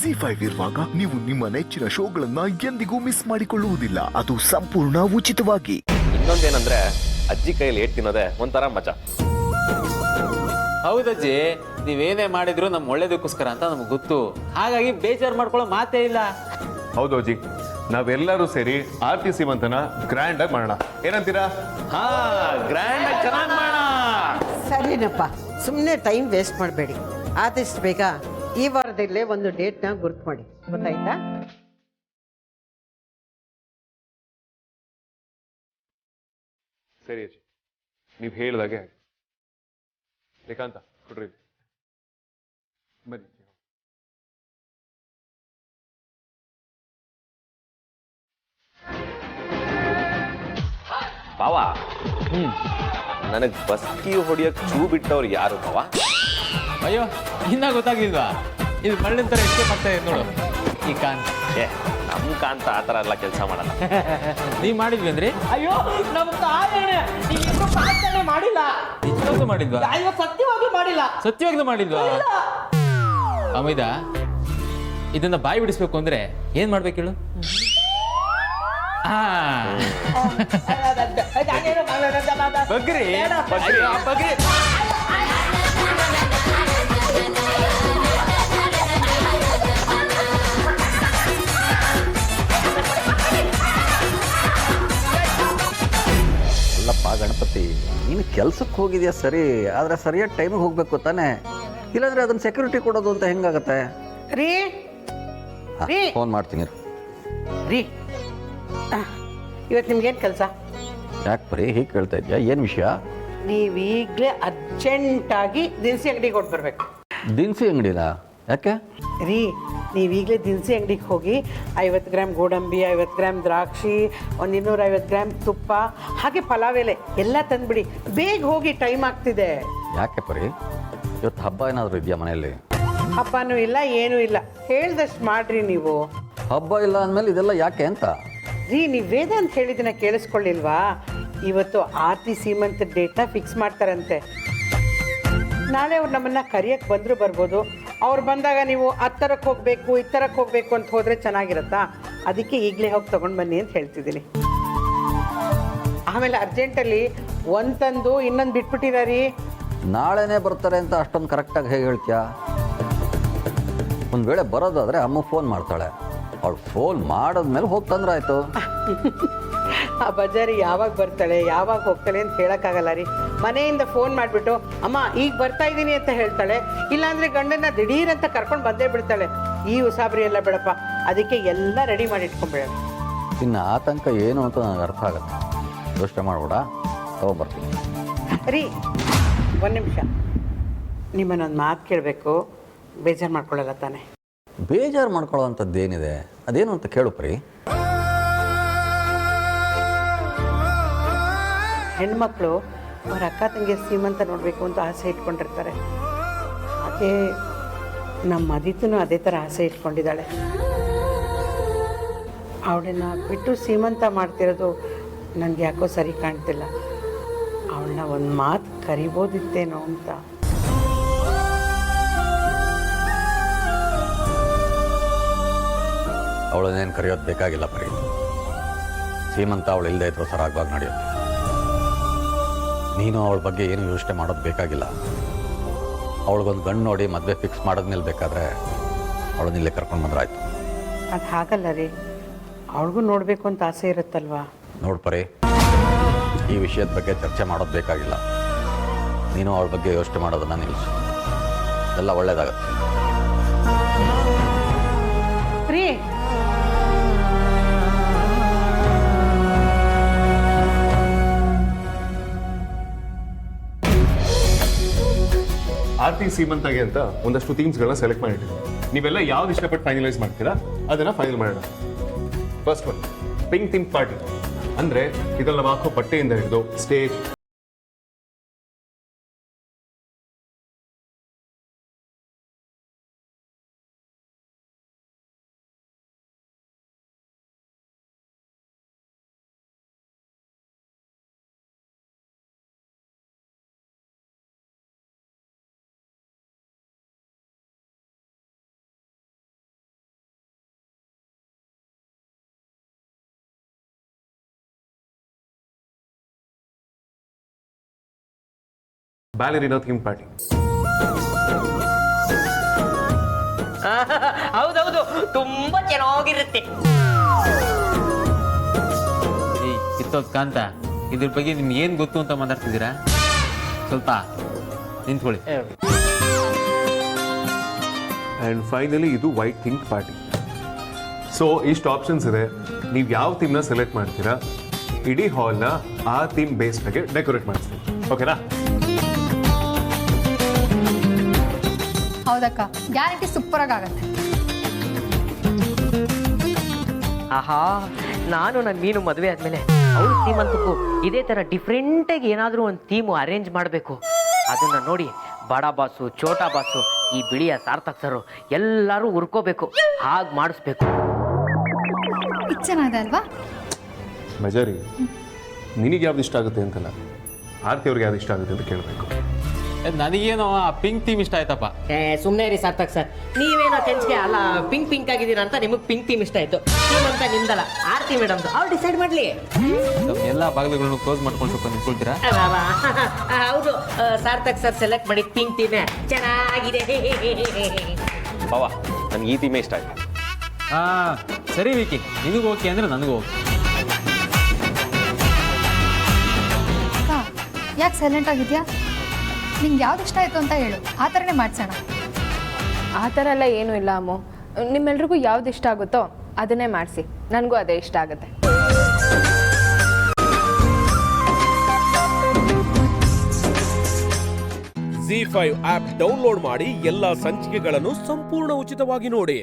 ಜಿ5 ಇರುವಾಗ ನೀವು ನಿಮ್ಮ ನೆಚ್ಚಿನ ಶೋಗಳನ್ನ ಎಂದಿಗೂ ಮಿಸ್ ಮಾಡಿಕೊಳ್ಳುವುದಿಲ್ಲ. ಅದು ಸಂಪೂರ್ಣ ಉಚಿತವಾಗಿ. ಇನ್ನೊಂದೇನಂದ್ರೆ ಅಜ್ಜಿ ಕೈಯಲ್ಲಿ ಏಟ್ ತಿನ್ನೋದೆ ಒಂಥರ ಮಜಾ. ಹೌದಜ್ಜಿ, ನೀವೇನೇ ಮಾಡಿದ್ರು ನಮ್ಮ ಒಳ್ಳೇದಕ್ಕೋಸ್ಕರ ಅಂತ ನಮ್ಗೆ ಗೊತ್ತು. ಹಾಗಾಗಿ ಬೇಜಾರು ಮಾಡ್ಕೊಳ್ಳೋ ಮಾತೇ ಇಲ್ಲ. ಹೌದು ಅಜ್ಜಿ, ನಾವೆಲ್ಲರೂ ಸೇರಿ ಆರ್ತಿ ಸೀಮಂತನ ಗ್ರ್ಯಾಂಡ್ ಆಗಿ ಮಾಡೋಣ, ಏನಂತೀರಾ? ಹಾ, ಗ್ರ್ಯಾಂಡ್ ಆಗಿ ಚೆನ್ನಾಗಿ ಮಾಡೋಣ. ಸರಿನಪ್ಪ, ಸುಮ್ಮನೆ ಟೈಮ್ ವೇಸ್ಟ್ ಮಾಡಬೇಡಿ. ಆದಷ್ಟು ಬೇಗ ಈ ವಾರದಲ್ಲೇ ಒಂದು ಡೇಟ್ನ ಗುರ್ತು ಮಾಡಿ, ಗೊತ್ತಾಯ್ತಾ? ಸರಿ ಅಜ್ಜಿ, ನೀವು ಹೇಳಿದಾಗೆ. ಶ್ರೀಕಾಂತ ಕೊಡ್ರಿ, ಬನ್ನಿ. ಬಾವ, ನನಗ್ ಬಸ್ಕಿ ಹೊಡಿಯಕ್ ಚೂ ಬಿಟ್ಟವ್ರು ಯಾರು ಬಾವ? ಅಯ್ಯೋ, ಇನ್ನ ಗೊತ್ತಾಗಿಲ್ವಾ? ಇದು ಮಳ್ಳಿನ ಥರ ಎಸ್ಕೇಪ್ ಆಗ್ತಾ ಇದೆ ನೋಡು ಈ ಕಾಂತ್. ನಮ್ ಕಾಂತ ಆತರ ಎಲ್ಲ ಕೆಲಸ ಮಾಡಲ್ಲ. ನೀವ್ ಮಾಡಿದ್ವಿ ಅಂದ್ರಿ? ಅಯ್ಯೋ, ನಮ್ಮ ತಾಯಣೆ ನೀವಿಬ್ರು ಪ್ರಾರ್ಥನೆ ಮಾಡಿಲ್ಲ. ನಿಜವಾಗ್ಲೂ ಮಾಡಿದ್ವಾ? ಅಯ್ಯೋ, ಸತ್ಯವಾಗ್ಲೂ ಮಾಡಿಲ್ಲ. ಸತ್ಯವಾಗ್ಲೂ ಮಾಡಿದ್ವಾ? ಅಮಿದ, ಇದನ್ನ ಬಾಯಿ ಬಿಡಿಸ್ಬೇಕು ಅಂದ್ರೆ ಏನ್ ಮಾಡ್ಬೇಕು ಹೇಳು? ಬಗ್ರಿ ಬಗ್ರಿ. ಅಲ್ಲಪ್ಪ ಗಣಪತಿ, ನೀನು ಕೆಲ್ಸಕ್ಕೆ ಹೋಗಿದ್ಯಾ ಸರಿ, ಆದರೆ ಸರಿಯಾದ ಟೈಮಿಗೆ ಹೋಗ್ಬೇಕು ತಾನೆ, ಇಲ್ಲಾಂದ್ರೆ ಅದನ್ನ ಸೆಕ್ಯೂರಿಟಿ ಕೊಡೋದು ಅಂತ ಹೆಂಗಾಗತ್ತೆ? ರೀ ರೀ ಫೋನ್ ಮಾಡ್ತೀನಿ ರೀ, ಇವತ್ತು ನಿಮ್ಗೇನು ಕೆಲಸ? ಯಾಕೆ ಬರೀ ಹೀಗೆ ಕೇಳ್ತಾ ಇದೆಯಾ? ಏನು ವಿಷಯ? ನೀವು ಈಗಲೇ ಅರ್ಜೆಂಟಾಗಿ ದಿನಸಿ ಅಂಗಡಿಗೆ ಹೊಟ್ಟು ಬರಬೇಕು. ದಿನಸಿ ಅಂಗಡಿನ? ಯಾಕೆ ರೀ, ನೀವು ಈಗಲೇ ದಿನಸಿ ಅಂಗಡಿಗೆ ಹೋಗಿ 50 ಗ್ರಾಮ್ ಗೋಡಂಬಿ, 50 ಗ್ರಾಮ್ ದ್ರಾಕ್ಷಿ, ಒಂದು 250 ಗ್ರಾಮ್ ತುಪ್ಪ, ಹಾಗೆ ಪಲಾವ್ ಎಲೆ ಎಲ್ಲ ತಂದುಬಿಡಿ. ಬೇಗ ಹೋಗಿ, ಟೈಮ್ ಆಗ್ತಿದೆ. ಯಾಕೆ ಬರೀ ಇವತ್ತು ಹಬ್ಬ ಏನಾದರೂ ಇದೆಯಾ ಮನೆಯಲ್ಲಿ? ಹಬ್ಬನೂ ಇಲ್ಲ, ಏನೂ ಇಲ್ಲ, ಹೇಳ್ದಷ್ಟು ಮಾಡ್ರಿ ನೀವು. ಹಬ್ಬ ಇಲ್ಲ ಅಂದಮೇಲೆ ಇದೆಲ್ಲ ಯಾಕೆ ಅಂತ? ರೀ, ನೀವು ವೇದ ಅಂತ ಹೇಳಿದ್ದನ್ನ ಕೇಳಿಸ್ಕೊಳ್ಳಿಲ್ವಾ? ಇವತ್ತು ಆರ್ತಿ ಸೀಮಂತ ಡೇಟ್ನ ಫಿಕ್ಸ್ ಮಾಡ್ತಾರಂತೆ. ನಾಳೆ ಅವ್ರು ನಮ್ಮನ್ನ ಕರಿಯಕ್ಕೆ ಬಂದರೂ ಬರ್ಬೋದು. ಅವ್ರು ಬಂದಾಗ ನೀವು ಥರಕ್ಕೆ ಹೋಗಬೇಕು, ಥರಕ್ಕೆ ಹೋಗಬೇಕು ಅಂತ ಹೋದರೆ ಚೆನ್ನಾಗಿರತ್ತಾ? ಅದಕ್ಕೆ ಈಗಲೇ ಹೋಗಿ ತೊಗೊಂಡು ಬನ್ನಿ ಅಂತ ಹೇಳ್ತಿದ್ದೀನಿ. ಆಮೇಲೆ ಅರ್ಜೆಂಟಲ್ಲಿ ಒಂದು ತಂದು ಇನ್ನೊಂದು ಬಿಟ್ಬಿಟ್ಟಿದಾರಿ. ನಾಳೆನೇ ಬರ್ತಾರೆ ಅಂತ ಅಷ್ಟೊಂದು ಕರೆಕ್ಟಾಗಿ ಹೇಗೆ ಹೇಳ್ತೀಯಾ? ಒಂದು ವೇಳೆ ಬರೋದಾದರೆ ಅಮ್ಮ ಫೋನ್ ಮಾಡ್ತಾಳೆ, ಅವಳು ಫೋನ್ ಮಾಡಿದ್ಮೇಲೆ ಹೋಗಿ ತಂದ್ರೆ ಆಯಿತು. ಆ ಬಜಾರಿ ಯಾವಾಗ ಬರ್ತಾಳೆ, ಯಾವಾಗ ಹೋಗ್ತಾಳೆ ಅಂತ ಹೇಳೋಕ್ಕಾಗಲ್ಲ ರೀ. ಮನೆಯಿಂದ ಫೋನ್ ಮಾಡಿಬಿಟ್ಟು ಅಮ್ಮ ಈಗ ಬರ್ತಾ ಇದ್ದೀನಿ ಅಂತ ಹೇಳ್ತಾಳೆ, ಇಲ್ಲಾಂದರೆ ಗಂಡನ್ನ ದಿಢೀರಂತ ಕರ್ಕೊಂಡು ಬಂದೇ ಬಿಡ್ತಾಳೆ. ಈ ಉಸಾಬ್ರಿ ಎಲ್ಲ ಬೇಡಪ್ಪ, ಅದಕ್ಕೆ ಎಲ್ಲ ರೆಡಿ ಮಾಡಿ ಇಟ್ಕೊಂಡ್ಬೇಡ. ಇನ್ನು ಆತಂಕ ಏನು ಅಂತ ನನಗೆ ಅರ್ಥ ಆಗುತ್ತೆ. ಯೋಚನೆ ಮಾಡ್ಬೇಡ, ತಗೊಬರ್ತೀನಿ. ರೀ, ಒಂದು ನಿಮಿಷ, ನಿಮ್ಮನ್ನೊಂದು ಮಾತು ಕೇಳಬೇಕು, ಬೇಜಾರು ಮಾಡ್ಕೊಳ್ಳಲ್ಲ ತಾನೆ? ಬೇಜಾರು ಮಾಡ್ಕೊಳ್ಳೋ ಅಂಥದ್ದು ಏನಿದೆ, ಅದೇನು ಅಂತ ಕೇಳು ಪ್ರೀ. ಹೆಣ್ಮಕ್ಳು ಅವ್ರ ಅಕ್ಕ ತಂಗಿ ಸೀಮಂತ ನೋಡಬೇಕು ಅಂತ ಆಸೆ ಇಟ್ಕೊಂಡಿರ್ತಾರೆ. ಹಾಗೆ ನಮ್ಮ ಮದಿತೂ ಅದೇ ಥರ ಆಸೆ ಇಟ್ಕೊಂಡಿದ್ದಾಳೆ. ಅವಳನ್ನ ಬಿಟ್ಟು ಸೀಮಂತ ಮಾಡ್ತಿರೋದು ನನಗೆ ಯಾಕೋ ಸರಿ ಕಾಣ್ತಿಲ್ಲ. ಅವಳನ್ನ ಒಂದು ಮಾತು ಕರಿಬೋದಿತ್ತೇನೋ ಅಂತ. ಅವಳನ್ನೇನು ಕರೆಯೋದು ಬೇಕಾಗಿಲ್ಲ ಪ್ರೀ. ಸೀಮಂತ ಅವಳು ಇಲ್ಲದೆ ಇದ್ರು ಸರಾಗವಾಗಿ ನಡೆಯುತ್ತೆ. ನೀನು ಅವಳ ಬಗ್ಗೆ ಏನು ಯೋಚನೆ ಮಾಡೋದು ಬೇಕಾಗಿಲ್ಲ. ಅವಳಿಗೊಂದು ಗಂಡು ನೋಡಿ ಮದುವೆ ಫಿಕ್ಸ್ ಮಾಡೋದ್ಮೇಲೆ ಬೇಕಾದರೆ ಅವಳನ್ನ ಇಲ್ಲೇ ಕರ್ಕೊಂಡು ಬಂದ್ರಾಯ್ತು. ಅದು ಹಾಗಲ್ಲ ರೀ, ಅವಳಿಗೂ ನೋಡಬೇಕು ಅಂತ ಆಸೆ ಇರುತ್ತಲ್ವಾ? ನೋಡ್ಪರಿ, ಈ ವಿಷಯದ ಬಗ್ಗೆ ಚರ್ಚೆ ಮಾಡೋದು ಬೇಕಾಗಿಲ್ಲ. ನೀನು ಅವಳ ಬಗ್ಗೆ ಯೋಚನೆ ಮಾಡೋದನ್ನು ನಿಲ್ಲಿಸು, ಎಲ್ಲ ಒಳ್ಳೆಯದಾಗತ್ತೆ. ರೀ, ಆರ್ತಿ ಸೀಮಂತಾಗೆ ಅಂತ ಒಂದಷ್ಟು ಥೀಮ್ಸ್ಗಳನ್ನ ಸೆಲೆಕ್ಟ್ ಮಾಡಿಟ್ಟಿದ್ದೀನಿ. ನೀವೆಲ್ಲ ಯಾವ್ದು ಇಷ್ಟಪಟ್ಟು ಫೈನಲೈಸ್ ಮಾಡ್ತೀರಾ ಅದನ್ನ ಫೈನಲ್ ಮಾಡೋಣ. First one, pink theme party. ಅಂದ್ರೆ ಇದೆಲ್ಲ ಹಾಕೋ ಬಟ್ಟೆಯಿಂದ ಹಿಡಿದು ಸ್ಟೇಜ್, ಬ್ಯಾಲೆರಿನಾ ಥೀಮ್ ಪಾರ್ಟಿ. ಹೌದೌದು, ತುಂಬಾ ಚೆನ್ನಾಗಿರುತ್ತೆ. ಈ ಕಿತ್ತೋದ್ ಕಾಂತ, ಇದ್ರ ಬಗ್ಗೆ ನಿಮ್ಗೆ ಏನು ಗೊತ್ತು ಅಂತ ಮಾತಾಡ್ತಿದ್ದೀರಾ? ಸ್ವಲ್ಪ ನಿಂತ್ಕೊಳ್ಳಿ. ಆ್ಯಂಡ್ ಫೈನಲಿ ಇದು ವೈಟ್ ಥೀಮ್ ಪಾರ್ಟಿ. ಸೊ ಇಷ್ಟು ಆಪ್ಷನ್ಸ್ ಇದೆ, ನೀವು ಯಾವ ಥೀಮ್ನ ಸೆಲೆಕ್ಟ್ ಮಾಡ್ತೀರಾ, ಇಡೀ ಹಾಲ್ನ ಆ ಥೀಮ್ ಬೇಸ್ ಬಗ್ಗೆ ಡೆಕೋರೇಟ್ ಮಾಡಿಸ್ತೀವಿ. ಓಕೆನಾ? ಹೌದಕ್ಕ, ಗ್ಯಾರಂಟಿ ಸೂಪರ್ ಆಗತ್ತೆ. ಆಹಾ, ನಾನು ನನ್ನ ಮೀನು ಮದುವೆ ಆದ್ಮೇಲೆ ಅವಳ ಥೀಮ್ ಅಂತಕ್ಕೂ ಇದೇ ತರ ಡಿಫ್ರೆಂಟ್ ಆಗಿ ಏನಾದರೂ ಒಂದು ಥೀಮು ಅರೇಂಜ್ ಮಾಡಬೇಕು. ಅದನ್ನ ನೋಡಿ ಬಡ ಬಾಸು, ಛೋಟಾ ಬಾಸು, ಈ ಬಿಳಿಯ ಸಾರ್ಥಕ್ ಸರು ಎಲ್ಲರೂ ಉರ್ಕೋಬೇಕು, ಹಾಗೆ ಮಾಡಿಸ್ಬೇಕು. ಇದು ಚೆನ್ನಾಗಿದೆ ಅಲ್ವಾ? ಮಜಾರಿ, ನಿನಗೆ ಯಾವ್ದು ಇಷ್ಟ ಆಗುತ್ತೆ ಅಂತಲ್ಲ, ಆರ್ತಿ ಅವ್ರಿಗೆ ಯಾವ್ದು ಇಷ್ಟ ಆಗುತ್ತೆ ಅಂತ ಕೇಳಬೇಕು. ನನಗೇನೋ ಆ ಪಿಂಕ್ ಥೀಮ್ ಇಷ್ಟ ಆಯ್ತಪ್ಪ. ಸುಮ್ಮನೆ ರೀ ಸಾರ್ಥಕ್ ಸರ್, ನೀವೇನೋ ಕೆಂಚಿಗೆ ಅಲ್ಲ ಪಿಂಕ್ ಆಗಿದ್ದೀರಾ ಅಂತ ನಿಮಗೆ ಪಿಂಕ್ ಥೀಮ್ ಇಷ್ಟ ಆಯ್ತು. ಥೀಮ್ ಅಂತ ನಿಮ್ದಲ್ಲ, ಆರ್ತಿ ಮೇಡಮ್ ಅವ್ರು ಡಿಸೈಡ್ ಮಾಡಲಿ. ಎಲ್ಲ ಬಾಗಿಲುಗಳನ್ನು ಕ್ಲೋಸ್ ಮಾಡ್ಕೊಂಡು ಸ್ವಲ್ಪ ನಿಂತ್ಕೊಳ್ತೀರಾ? ಹೌದು, ಸಾರ್ಥಕ್ ಸರ್ ಸೆಲೆಕ್ಟ್ ಮಾಡಿ ಪಿಂಕ್ ಥೀಮ್ ಚೆನ್ನಾಗಿದೆ. ಬಾವಾ, ನನಗೆ ಈ ಥೀಮೇ ಇಷ್ಟ ಆಯ್ತು. ಸರಿ ವಿಕಿ, ನಿನಗೂ ಓಕೆ ಅಂದ್ರೆ ನನಗೂ ಓಕೆ. ಅಕ್ಕ, ಯಾಕೆ ಸೈಲೆಂಟ್ ಆಗಿದ್ಯಾ? ನಿಂಗೆ ಯಾವ್ದು ಇಷ್ಟ ಆಯಿತು ಅಂತ ಹೇಳು, ಆ ಥರನೇ ಮಾಡಿಸೋಣ. ಆ ಥರ ಎಲ್ಲ ಏನೂ ಇಲ್ಲ ಅಮ್ಮು. ನಿಮ್ಮೆಲ್ರಿಗೂ ಯಾವ್ದು ಇಷ್ಟ ಆಗುತ್ತೋ ಅದನ್ನೇ ಮಾಡಿಸಿ, ನನಗೂ ಅದೇ ಇಷ್ಟ ಆಗುತ್ತೆ. ZEE5 ಆಪ್ ಡೌನ್ಲೋಡ್ ಮಾಡಿ ಎಲ್ಲಾ ಸಂಚಿಕೆಗಳನ್ನು ಸಂಪೂರ್ಣ ಉಚಿತವಾಗಿ ನೋಡಿ.